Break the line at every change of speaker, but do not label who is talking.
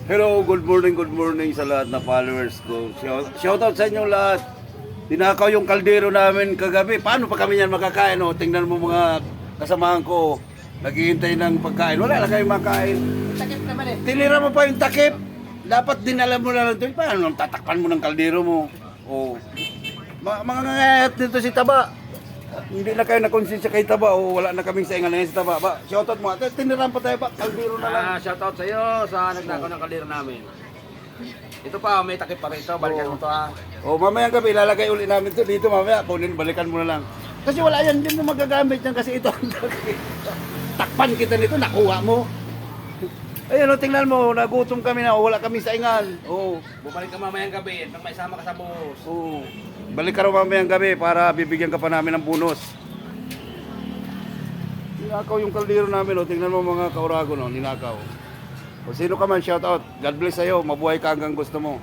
Hello, good morning sa lahat na followers ko. Shoutout sa inyong lahat. Tinakaw yung kaldero namin kagabi. Paano pa kami yan makakain? Oh? Tingnan mo mga kasamahan ko. Naghihintay ng pagkain. Wala na kayong makain.
Takip naman eh.
Tinira mo pa yung takip. Dapat din alam mo na lang ito. Paano tatakpan mo ng kaldero mo? Oh. Mga ngayat dito si Taba. Hindi na kayo nakonsensya kay Taba o wala na kaming saingan na sa Taba. Shoutout mo. Tiniran pa tayo ba? Kaldero na lang.
Shoutout sa iyo sa nagnakaw ng kaldero namin. Ito pa, may takip pa rin ito. Balikan mo to ha.
O mamayang gabi, ilalagay ulit namin ito dito mamaya. Kunin, balikan mo na lang. Kasi wala yan, hindi mo magagamit yan kasi ito ang takpan kita nito, nakuha mo. Ayun, tingnan mo, nagutom kami na, wala kami saingan. Oo.
Bumalik ka mamayang gabi nang may sama ka sa buhos.
Oo. Balik ka rin mamayang gabi para bibigyan ka pa namin ng bonus. Ninakaw yung kaldero namin, tingnan mo mga kaurago, ninakaw. O sino ka man, shout out. God bless sa'yo, mabuhay ka hanggang gusto mo.